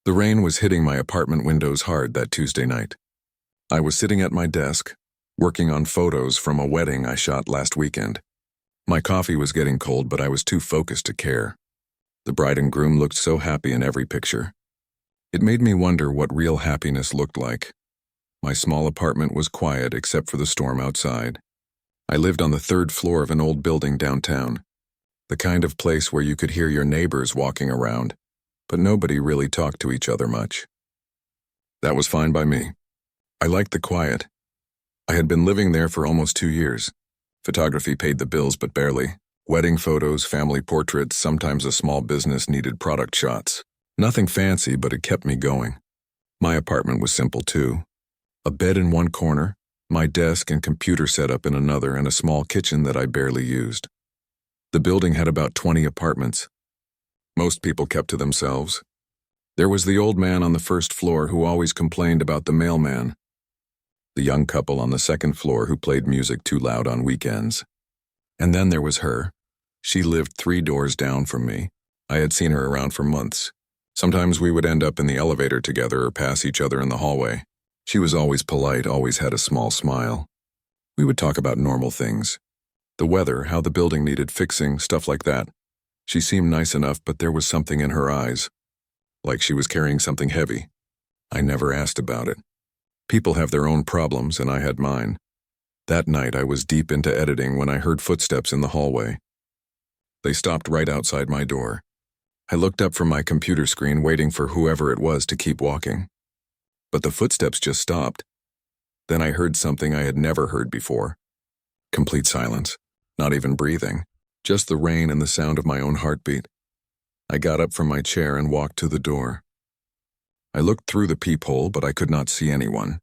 The rain was hitting my apartment windows hard that Tuesday night. I was sitting at my desk, working on photos from a wedding I shot last weekend. My coffee was getting cold, but I was too focused to care. The bride and groom looked so happy in every picture. It made me wonder what real happiness looked like. My small apartment was quiet except for the storm outside. I lived on the third floor of an old building downtown, the kind of place where you could hear your neighbors walking around, but nobody really talked to each other much. That was fine by me. I liked the quiet. I had been living there for almost 2 years. Photography paid the bills, but barely. Wedding photos, family portraits, sometimes a small business needed product shots. Nothing fancy, but it kept me going. My apartment was simple too. A bed in one corner, my desk and computer set up in another, and a small kitchen that I barely used. The building had about 20 apartments. Most people kept to themselves. There was the old man on the first floor who always complained about the mailman. The young couple on the second floor who played music too loud on weekends. And then there was her. She lived 3 doors down from me. I had seen her around for months. Sometimes we would end up in the elevator together or pass each other in the hallway. She was always polite, always had a small smile. We would talk about normal things. The weather, how the building needed fixing, stuff like that. She seemed nice enough, but there was something in her eyes. Like she was carrying something heavy. I never asked about it. People have their own problems, and I had mine. That night I was deep into editing when I heard footsteps in the hallway. They stopped right outside my door. I looked up from my computer screen, waiting for whoever it was to keep walking. But the footsteps just stopped. Then I heard something I had never heard before. Complete silence. Not even breathing. Just the rain and the sound of my own heartbeat. I got up from my chair and walked to the door. I looked through the peephole, but I could not see anyone.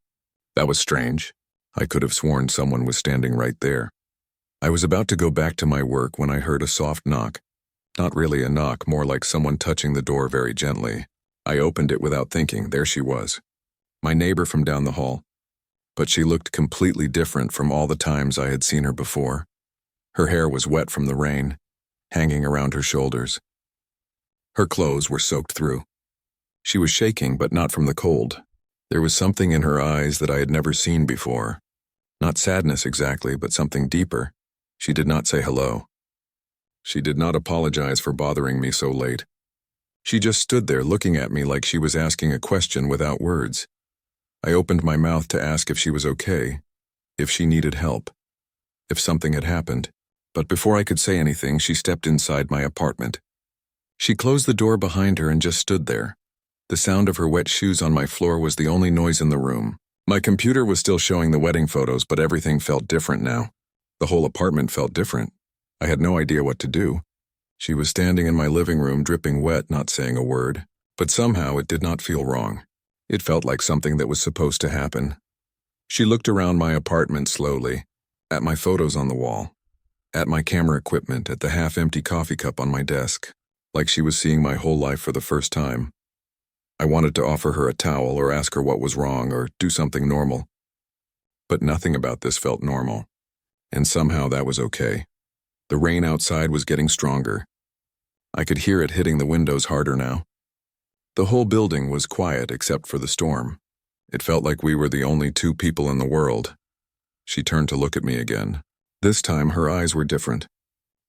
That was strange. I could have sworn someone was standing right there. I was about to go back to my work when I heard a soft knock. Not really a knock, more like someone touching the door very gently. I opened it without thinking. There she was. My neighbor from down the hall. But she looked completely different from all the times I had seen her before. Her hair was wet from the rain, hanging around her shoulders. Her clothes were soaked through. She was shaking, but not from the cold. There was something in her eyes that I had never seen before. Not sadness exactly, but something deeper. She did not say hello. She did not apologize for bothering me so late. She just stood there looking at me like she was asking a question without words. I opened my mouth to ask if she was okay, if she needed help, if something had happened. But before I could say anything, she stepped inside my apartment. She closed the door behind her and just stood there. The sound of her wet shoes on my floor was the only noise in the room. My computer was still showing the wedding photos, but everything felt different now. The whole apartment felt different. I had no idea what to do. She was standing in my living room, dripping wet, not saying a word. But somehow it did not feel wrong. It felt like something that was supposed to happen. She looked around my apartment slowly, at my photos on the wall, at my camera equipment, at the half-empty coffee cup on my desk, like she was seeing my whole life for the first time. I wanted to offer her a towel or ask her what was wrong or do something normal. But nothing about this felt normal. And somehow that was okay. The rain outside was getting stronger. I could hear it hitting the windows harder now. The whole building was quiet except for the storm. It felt like we were the only 2 people in the world. She turned to look at me again. This time her eyes were different.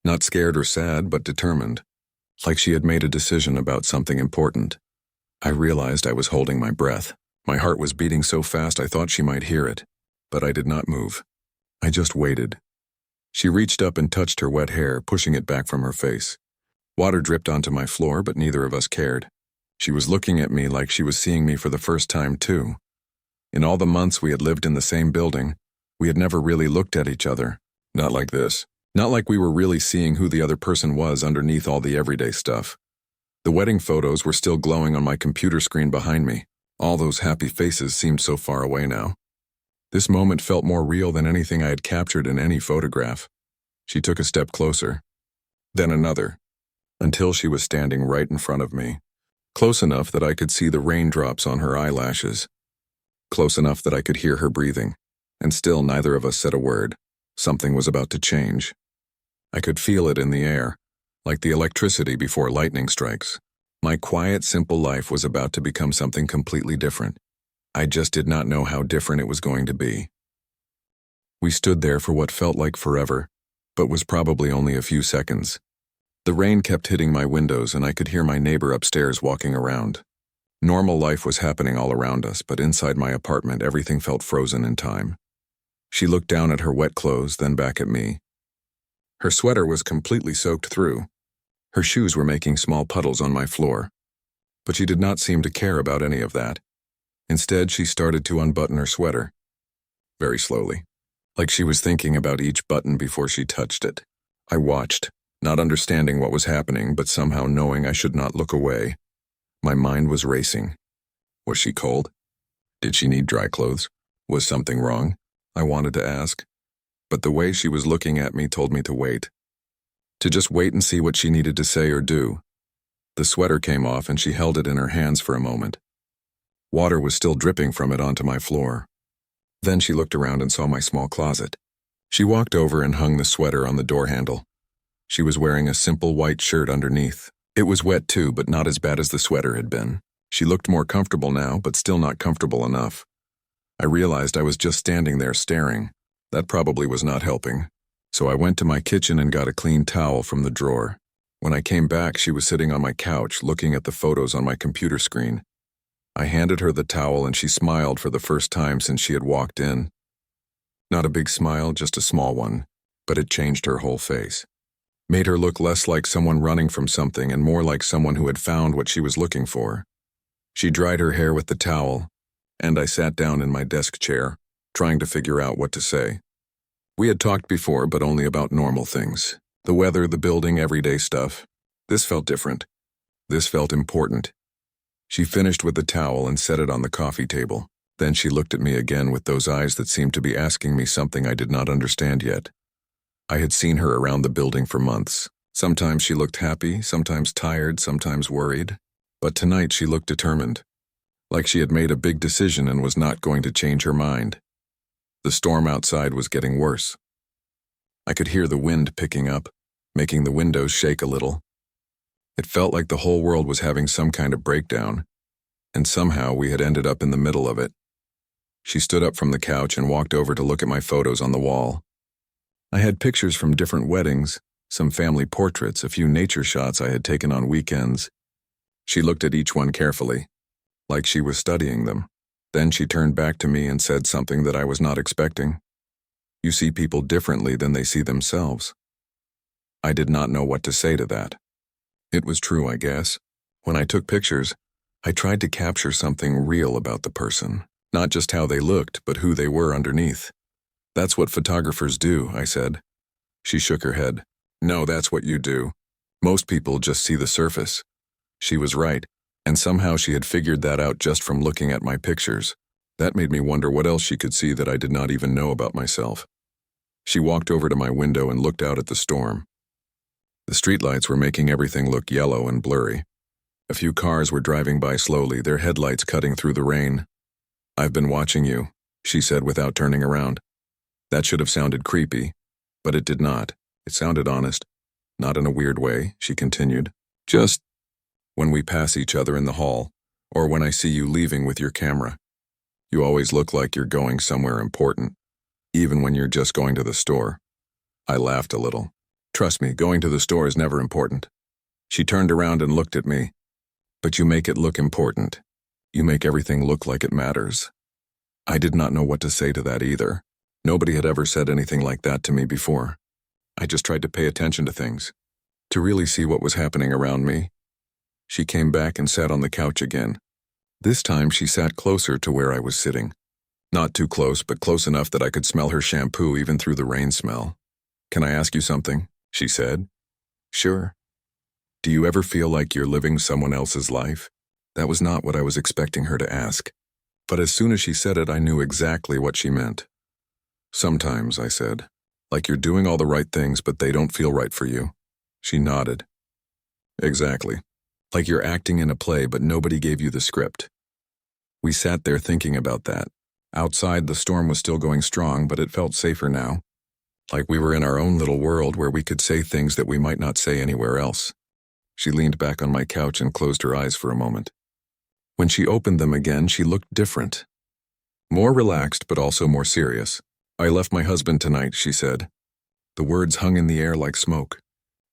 Not scared or sad, but determined. Like she had made a decision about something important. I realized I was holding my breath. My heart was beating so fast I thought she might hear it. But I did not move. I just waited. She reached up and touched her wet hair, pushing it back from her face. Water dripped onto my floor, but neither of us cared. She was looking at me like she was seeing me for the first time, too. In all the months we had lived in the same building, we had never really looked at each other. Not like this. Not like we were really seeing who the other person was underneath all the everyday stuff. The wedding photos were still glowing on my computer screen behind me. All those happy faces seemed so far away now. This moment felt more real than anything I had captured in any photograph. She took a step closer, then another, until she was standing right in front of me. Close enough that I could see the raindrops on her eyelashes. Close enough that I could hear her breathing. And still neither of us said a word. Something was about to change. I could feel it in the air, like the electricity before lightning strikes. My quiet, simple life was about to become something completely different. I just did not know how different it was going to be. We stood there for what felt like forever, but was probably only a few seconds. The rain kept hitting my windows and I could hear my neighbor upstairs walking around. Normal life was happening all around us, but inside my apartment everything felt frozen in time. She looked down at her wet clothes, then back at me. Her sweater was completely soaked through. Her shoes were making small puddles on my floor. But she did not seem to care about any of that. Instead, she started to unbutton her sweater. Very slowly, like she was thinking about each button before she touched it. I watched, not understanding what was happening, but somehow knowing I should not look away. My mind was racing. Was she cold? Did she need dry clothes? Was something wrong? I wanted to ask. But the way she was looking at me told me to wait. To just wait and see what she needed to say or do. The sweater came off and she held it in her hands for a moment. Water was still dripping from it onto my floor. Then she looked around and saw my small closet. She walked over and hung the sweater on the door handle. She was wearing a simple white shirt underneath. It was wet too, but not as bad as the sweater had been. She looked more comfortable now, but still not comfortable enough. I realized I was just standing there staring. That probably was not helping. So I went to my kitchen and got a clean towel from the drawer. When I came back, she was sitting on my couch looking at the photos on my computer screen. I handed her the towel and she smiled for the first time since she had walked in. Not a big smile, just a small one, but it changed her whole face. Made her look less like someone running from something and more like someone who had found what she was looking for. She dried her hair with the towel, and I sat down in my desk chair, trying to figure out what to say. We had talked before, but only about normal things. The weather, the building, everyday stuff. This felt different. This felt important. She finished with the towel and set it on the coffee table. Then she looked at me again with those eyes that seemed to be asking me something I did not understand yet. I had seen her around the building for months. Sometimes she looked happy, sometimes tired, sometimes worried. But tonight she looked determined, like she had made a big decision and was not going to change her mind. The storm outside was getting worse. I could hear the wind picking up, making the windows shake a little. It felt like the whole world was having some kind of breakdown, and somehow we had ended up in the middle of it. She stood up from the couch and walked over to look at my photos on the wall. I had pictures from different weddings, some family portraits, a few nature shots I had taken on weekends. She looked at each one carefully, like she was studying them. Then she turned back to me and said something that I was not expecting. You see people differently than they see themselves. I did not know what to say to that. It was true, I guess. When I took pictures, I tried to capture something real about the person, not just how they looked, but who they were underneath. That's what photographers do, I said. She shook her head. No, that's what you do. Most people just see the surface. She was right, and somehow she had figured that out just from looking at my pictures. That made me wonder what else she could see that I did not even know about myself. She walked over to my window and looked out at the storm. The streetlights were making everything look yellow and blurry. A few cars were driving by slowly, their headlights cutting through the rain. I've been watching you, she said without turning around. That should have sounded creepy, but it did not. It sounded honest. Not in a weird way, she continued. Just when we pass each other in the hall, or when I see you leaving with your camera. You always look like you're going somewhere important, even when you're just going to the store. I laughed a little. Trust me, going to the store is never important. She turned around and looked at me. But you make it look important. You make everything look like it matters. I did not know what to say to that either. Nobody had ever said anything like that to me before. I just tried to pay attention to things, to really see what was happening around me. She came back and sat on the couch again. This time she sat closer to where I was sitting. Not too close, but close enough that I could smell her shampoo even through the rain smell. Can I ask you something? She said. Sure. Do you ever feel like you're living someone else's life? That was not what I was expecting her to ask. But as soon as she said it, I knew exactly what she meant. Sometimes, I said. Like you're doing all the right things, but they don't feel right for you. She nodded. Exactly. Like you're acting in a play, but nobody gave you the script. We sat there thinking about that. Outside, the storm was still going strong, but it felt safer now. Like we were in our own little world where we could say things that we might not say anywhere else. She leaned back on my couch and closed her eyes for a moment. When she opened them again, she looked different. More relaxed, but also more serious. "I left my husband tonight," she said. The words hung in the air like smoke.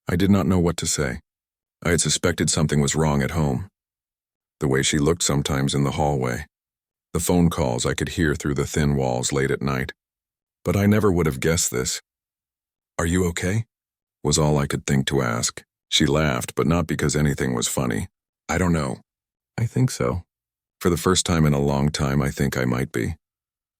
I did not know what to say. I had suspected something was wrong at home. The way she looked sometimes in the hallway. The phone calls I could hear through the thin walls late at night. But I never would have guessed this. "Are you okay?" was all I could think to ask. She laughed, but not because anything was funny. "I don't know. I think so. For the first time in a long time, I think I might be."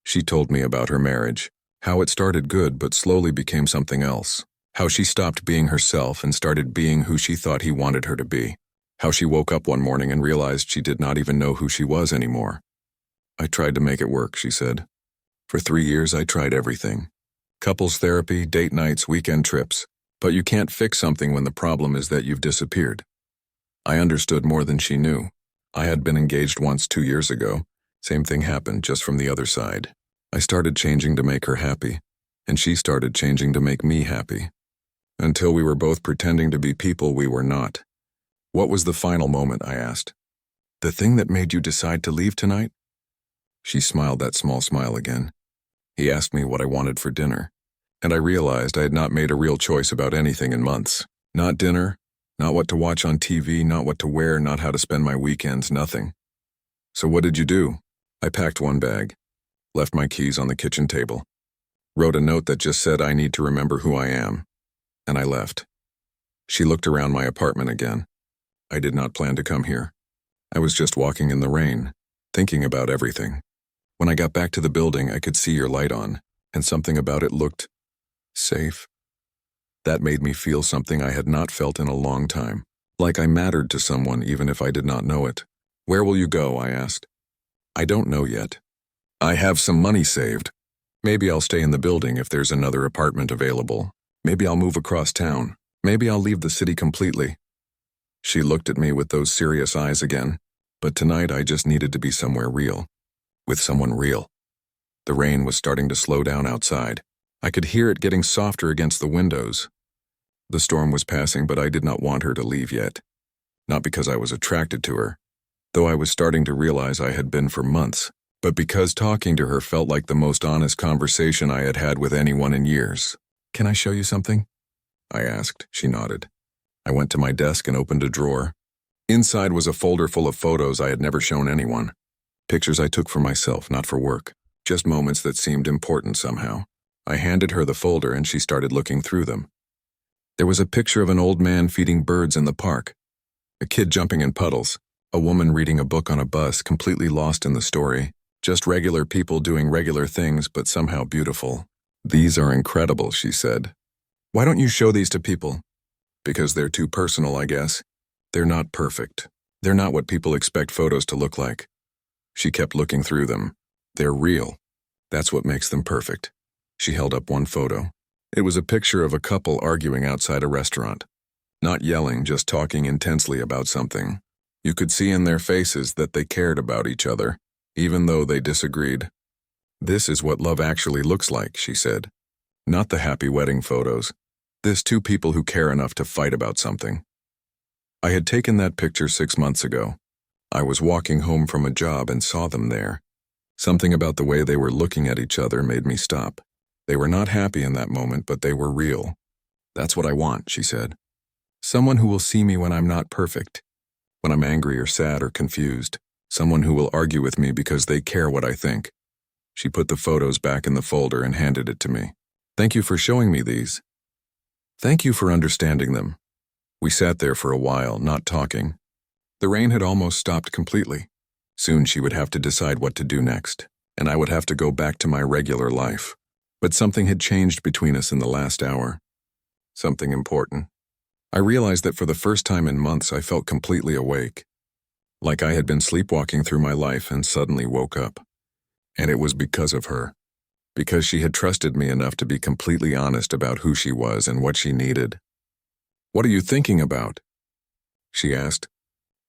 She told me about her marriage, how it started good but slowly became something else, how she stopped being herself and started being who she thought he wanted her to be, how she woke up one morning and realized she did not even know who she was anymore. "I tried to make it work," she said. "For 3 years, I tried everything. Couples therapy, date nights, weekend trips. But you can't fix something when the problem is that you've disappeared." I understood more than she knew. I had been engaged once 2 years ago. Same thing happened, just from the other side. I started changing to make her happy, and she started changing to make me happy. Until we were both pretending to be people we were not. "What was the final moment?" I asked. "The thing that made you decide to leave tonight?" She smiled that small smile again. He asked me what I wanted for dinner, and I realized I had not made a real choice about anything in months. Not dinner, not what to watch on TV, not what to wear, not how to spend my weekends, nothing. "So what did you do?" I packed one bag, left my keys on the kitchen table, wrote a note that just said I need to remember who I am, and I left. She looked around my apartment again. I did not plan to come here. I was just walking in the rain, thinking about everything. When I got back to the building, I could see your light on, and something about it looked safe. That made me feel something I had not felt in a long time, like I mattered to someone even if I did not know it. "Where will you go?" I asked. "I don't know yet. I have some money saved. Maybe I'll stay in the building if there's another apartment available. Maybe I'll move across town. Maybe I'll leave the city completely." She looked at me with those serious eyes again, but tonight I just needed to be somewhere real. With someone real. The rain was starting to slow down outside. I could hear it getting softer against the windows. The storm was passing, but I did not want her to leave yet. Not because I was attracted to her, though I was starting to realize I had been for months, but because talking to her felt like the most honest conversation I had had with anyone in years. "Can I show you something?" I asked. She nodded. I went to my desk and opened a drawer. Inside was a folder full of photos I had never shown anyone. Pictures I took for myself, not for work. Just moments that seemed important somehow. I handed her the folder and she started looking through them. There was a picture of an old man feeding birds in the park, a kid jumping in puddles, a woman reading a book on a bus, completely lost in the story, just regular people doing regular things but somehow beautiful. "These are incredible," she said. "Why don't you show these to people?" "Because they're too personal, I guess. They're not perfect. They're not what people expect photos to look like." She kept looking through them. "They're real. That's what makes them perfect." She held up one photo. It was a picture of a couple arguing outside a restaurant. Not yelling, just talking intensely about something. You could see in their faces that they cared about each other, even though they disagreed. "This is what love actually looks like," she said. "Not the happy wedding photos. This two people who care enough to fight about something." I had taken that picture 6 months ago. I was walking home from a job and saw them there. Something about the way they were looking at each other made me stop. They were not happy in that moment, but they were real. "That's what I want," she said. "Someone who will see me when I'm not perfect, when I'm angry or sad or confused. Someone who will argue with me because they care what I think." She put the photos back in the folder and handed it to me. "Thank you for showing me these. Thank you for understanding them." We sat there for a while, not talking. The rain had almost stopped completely. Soon she would have to decide what to do next, and I would have to go back to my regular life. But something had changed between us in the last hour. Something important. I realized that for the first time in months I felt completely awake. Like I had been sleepwalking through my life and suddenly woke up. And it was because of her. Because she had trusted me enough to be completely honest about who she was and what she needed. "What are you thinking about?" she asked.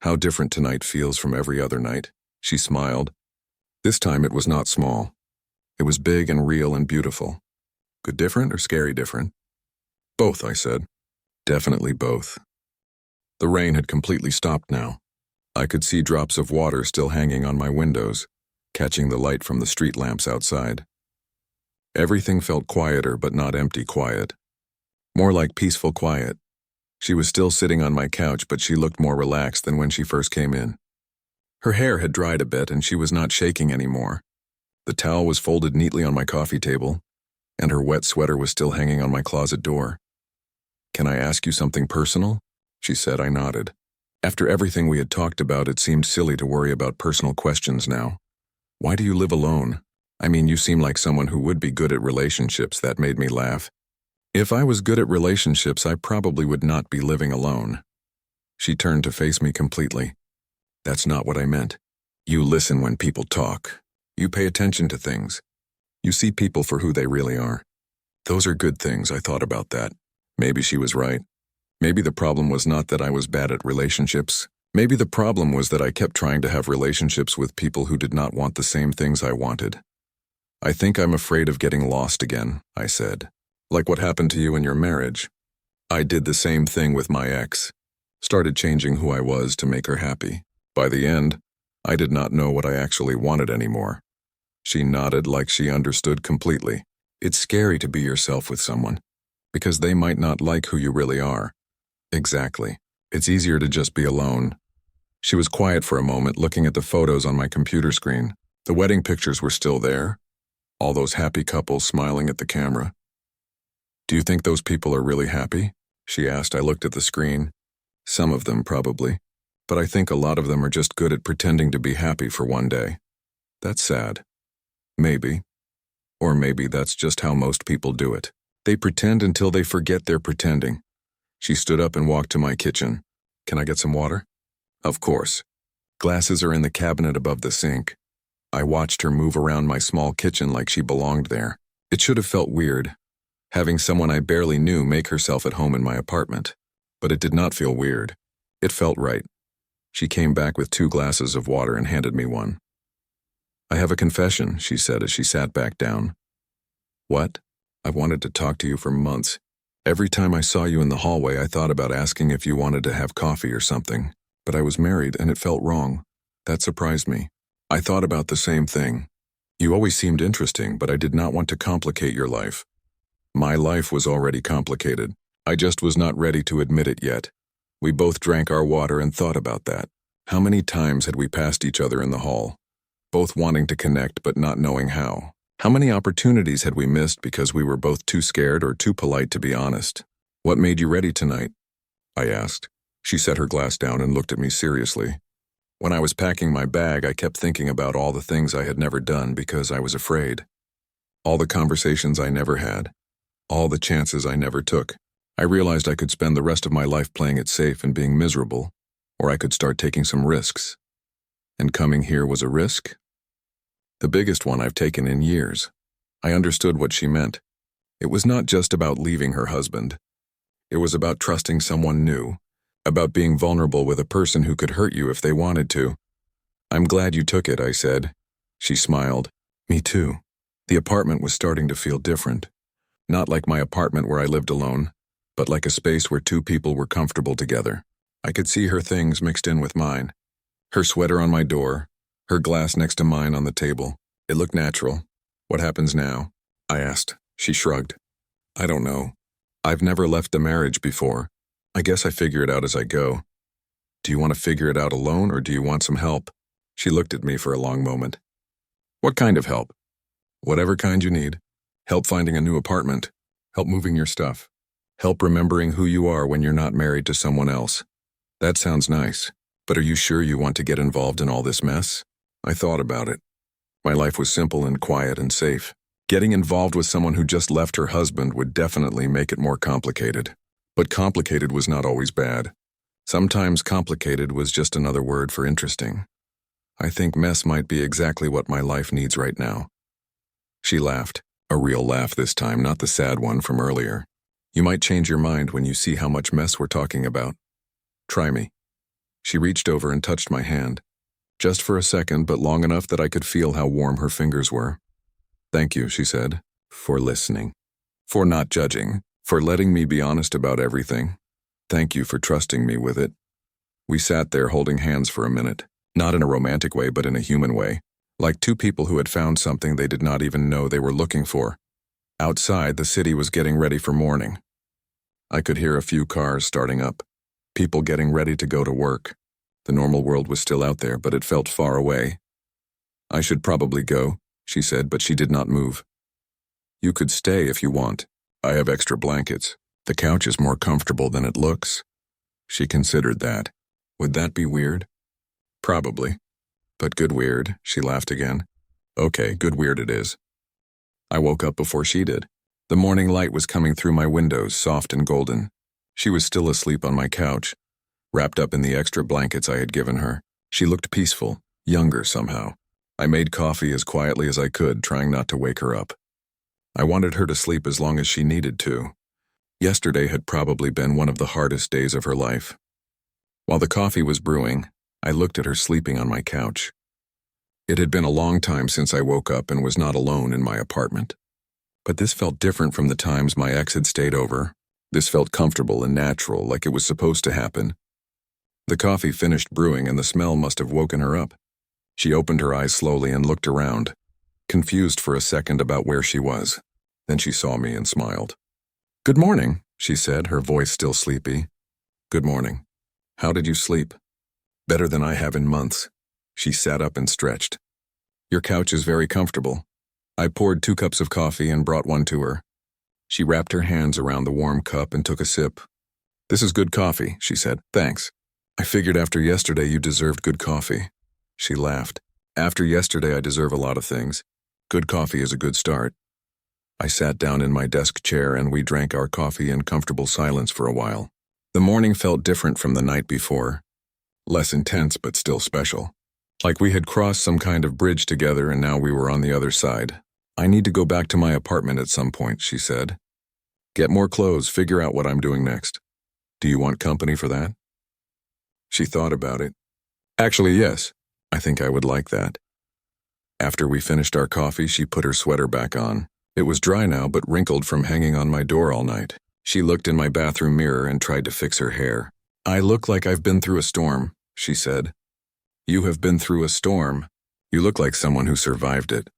"How different tonight feels from every other night." She smiled. This time it was not small. It was big and real and beautiful. "Good different or scary different?" "Both," I said. "Definitely both." The rain had completely stopped now. I could see drops of water still hanging on my windows, catching the light from the street lamps outside. Everything felt quieter, but not empty quiet. More like peaceful quiet. She was still sitting on my couch, but she looked more relaxed than when she first came in. Her hair had dried a bit, and she was not shaking anymore. The towel was folded neatly on my coffee table, and her wet sweater was still hanging on my closet door. "Can I ask you something personal?" she said. I nodded. After everything we had talked about, it seemed silly to worry about personal questions now. "Why do you live alone? I mean, you seem like someone who would be good at relationships." That made me laugh. If I was good at relationships, I probably would not be living alone. She turned to face me completely. "That's not what I meant. You listen when people talk. You pay attention to things. You see people for who they really are. Those are good things." I thought about that. Maybe she was right. Maybe the problem was not that I was bad at relationships. Maybe the problem was that I kept trying to have relationships with people who did not want the same things I wanted. "I think I'm afraid of getting lost again," I said. "Like what happened to you in your marriage. I did the same thing with my ex. Started changing who I was to make her happy. By the end, I did not know what I actually wanted anymore." She nodded like she understood completely. It's scary to be yourself with someone, because they might not like who you really are. Exactly. It's easier to just be alone. She was quiet for a moment, looking at the photos on my computer screen. The wedding pictures were still there. All those happy couples smiling at the camera. "Do you think those people are really happy?" she asked. I looked at the screen. "Some of them, probably. But I think a lot of them are just good at pretending to be happy for one day. That's sad." "Maybe. Or maybe that's just how most people do it. They pretend until they forget they're pretending." She stood up and walked to my kitchen. "Can I get some water?" "Of course." Glasses are in the cabinet above the sink. I watched her move around my small kitchen like she belonged there. It should have felt weird, having someone I barely knew make herself at home in my apartment. But it did not feel weird. It felt right. She came back with 2 glasses of water and handed me one. "I have a confession," she said as she sat back down. "What?" "I've wanted to talk to you for months. Every time I saw you in the hallway, I thought about asking if you wanted to have coffee or something. But I was married and it felt wrong. That surprised me. I thought about the same thing. You always seemed interesting, but I did not want to complicate your life." My life was already complicated. I just was not ready to admit it yet. We both drank our water and thought about that. How many times had we passed each other in the hall, both wanting to connect but not knowing how? How many opportunities had we missed because we were both too scared or too polite to be honest? "What made you ready tonight?" I asked. She set her glass down and looked at me seriously. "When I was packing my bag, I kept thinking about all the things I had never done because I was afraid. All the conversations I never had. All the chances I never took. I realized I could spend the rest of my life playing it safe and being miserable, or I could start taking some risks. And coming here was a risk? The biggest one I've taken in years." I understood what she meant. It was not just about leaving her husband. It was about trusting someone new, about being vulnerable with a person who could hurt you if they wanted to. "I'm glad you took it," I said. She smiled. "Me too." The apartment was starting to feel different. Not like my apartment where I lived alone, but like a space where 2 people were comfortable together. I could see her things mixed in with mine. Her sweater on my door, her glass next to mine on the table. It looked natural. "What happens now?" I asked. She shrugged. "I don't know. I've never left a marriage before. I guess I figure it out as I go." "Do you want to figure it out alone or do you want some help?" She looked at me for a long moment. "What kind of help?" "Whatever kind you need. Help finding a new apartment. Help moving your stuff. Help remembering who you are when you're not married to someone else." "That sounds nice. But are you sure you want to get involved in all this mess?" I thought about it. My life was simple and quiet and safe. Getting involved with someone who just left her husband would definitely make it more complicated. But complicated was not always bad. Sometimes complicated was just another word for interesting. I think mess might be exactly what my life needs right now. She laughed. A real laugh this time, not the sad one from earlier. "You might change your mind when you see how much mess we're talking about. Try me." She reached over and touched my hand. Just for a second, but long enough that I could feel how warm her fingers were. "Thank you," she said, "for listening. For not judging. For letting me be honest about everything. Thank you for trusting me with it." We sat there holding hands for a minute, not in a romantic way but in a human way, like two people who had found something they did not even know they were looking for. Outside, the city was getting ready for morning. I could hear a few cars starting up, people getting ready to go to work. The normal world was still out there, but it felt far away. I should probably go, she said, but she did not move. You could stay if you want. I have extra blankets. The couch is more comfortable than it looks. She considered that. Would that be weird? Probably. But good weird, she laughed again. Okay, good weird it is. I woke up before she did. The morning light was coming through my windows, soft and golden. She was still asleep on my couch, wrapped up in the extra blankets I had given her. She looked peaceful, younger somehow. I made coffee as quietly as I could, trying not to wake her up. I wanted her to sleep as long as she needed to. Yesterday had probably been one of the hardest days of her life. While the coffee was brewing, I looked at her sleeping on my couch. It had been a long time since I woke up and was not alone in my apartment. But this felt different from the times my ex had stayed over. This felt comfortable and natural, like it was supposed to happen. The coffee finished brewing and the smell must have woken her up. She opened her eyes slowly and looked around, confused for a second about where she was. Then she saw me and smiled. "Good morning," she said, her voice still sleepy. "Good morning. How did you sleep?" "Better than I have in months." She sat up and stretched. "Your couch is very comfortable." I poured 2 cups of coffee and brought one to her. She wrapped her hands around the warm cup and took a sip. "This is good coffee," she said. "Thanks. I figured after yesterday you deserved good coffee." She laughed. "After yesterday I deserve a lot of things. Good coffee is a good start." I sat down in my desk chair and we drank our coffee in comfortable silence for a while. The morning felt different from the night before. Less intense but still special. Like we had crossed some kind of bridge together and now we were on the other side. "I need to go back to my apartment at some point," she said. "Get more clothes, figure out what I'm doing next. Do you want company for that?" She thought about it. "Actually, yes. I think I would like that." After we finished our coffee, she put her sweater back on. It was dry now but wrinkled from hanging on my door all night. She looked in my bathroom mirror and tried to fix her hair. "I look like I've been through a storm," she said. "You have been through a storm. You look like someone who survived it."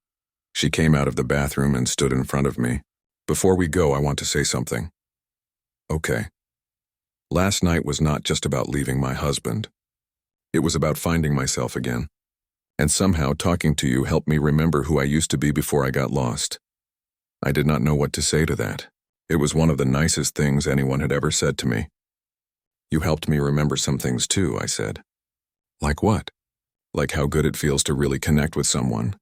She came out of the bathroom and stood in front of me. "Before we go, I want to say something." "Okay." Last night was not just about leaving my husband. It was about finding myself again. And somehow talking to you helped me remember who I used to be before I got lost. I did not know what to say to that. It was one of the nicest things anyone had ever said to me. "You helped me remember some things too," I said. "Like what?" "Like how good it feels to really connect with someone.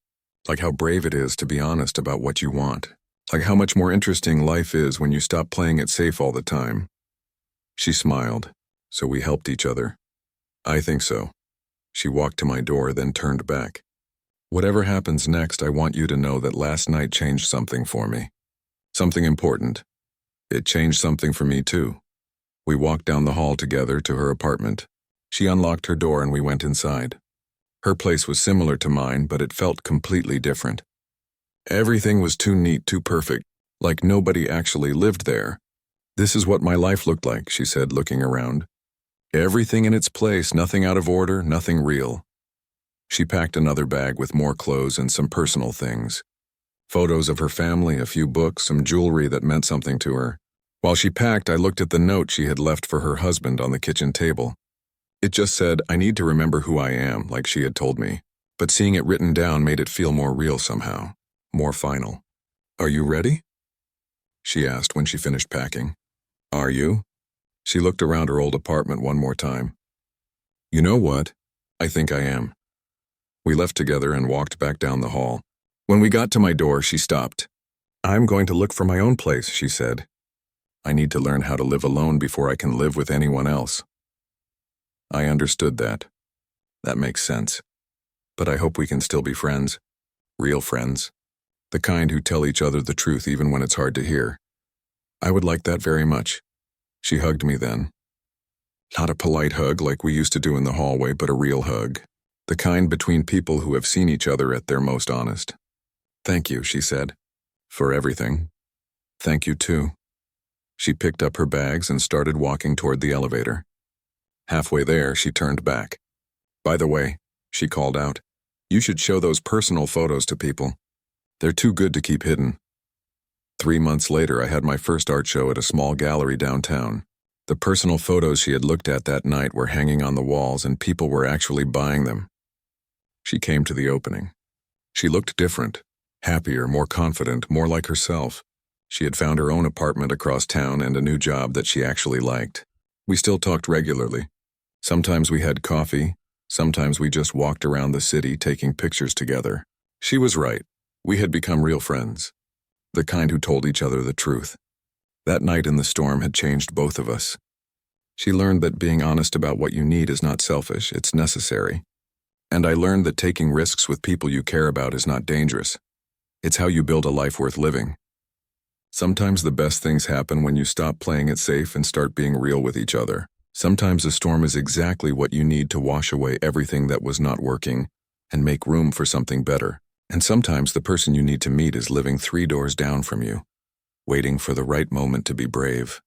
Like how brave it is to be honest about what you want. Like how much more interesting life is when you stop playing it safe all the time." She smiled. "So we helped each other." "I think so." She walked to my door, then turned back. "Whatever happens next, I want you to know that last night changed something for me. Something important. It changed something for me too." We walked down the hall together to her apartment. She unlocked her door and we went inside. Her place was similar to mine, but it felt completely different. Everything was too neat, too perfect, like nobody actually lived there. "This is what my life looked like," she said, looking around. "Everything in its place, nothing out of order, nothing real." She packed another bag with more clothes and some personal things. Photos of her family, a few books, some jewelry that meant something to her. While she packed, I looked at the note she had left for her husband on the kitchen table. It just said, "I need to remember who I am," like she had told me. But seeing it written down made it feel more real somehow, more final. "Are you ready?" she asked when she finished packing. "Are you?" She looked around her old apartment one more time. "You know what? I think I am." We left together and walked back down the hall. When we got to my door, she stopped. "I'm going to look for my own place," she said. "I need to learn how to live alone before I can live with anyone else." I understood that. That makes sense. But I hope we can still be friends. Real friends. The kind who tell each other the truth even when it's hard to hear. I would like that very much. She hugged me then. Not a polite hug like we used to do in the hallway, but a real hug. The kind between people who have seen each other at their most honest. "Thank you," she said. "For everything." "Thank you too." She picked up her bags and started walking toward the elevator. Halfway there, she turned back. "By the way," she called out, "you should show those personal photos to people. They're too good to keep hidden." 3 months later, I had my first art show at a small gallery downtown. The personal photos she had looked at that night were hanging on the walls, and people were actually buying them. She came to the opening. She looked different, happier, more confident, more like herself. She had found her own apartment across town and a new job that she actually liked. We still talked regularly. Sometimes we had coffee, sometimes we just walked around the city taking pictures together. She was right. We had become real friends. The kind who told each other the truth. That night in the storm had changed both of us. She learned that being honest about what you need is not selfish, it's necessary. And I learned that taking risks with people you care about is not dangerous. It's how you build a life worth living. Sometimes the best things happen when you stop playing it safe and start being real with each other. Sometimes a storm is exactly what you need to wash away everything that was not working and make room for something better. And sometimes the person you need to meet is living 3 doors down from you, waiting for the right moment to be brave.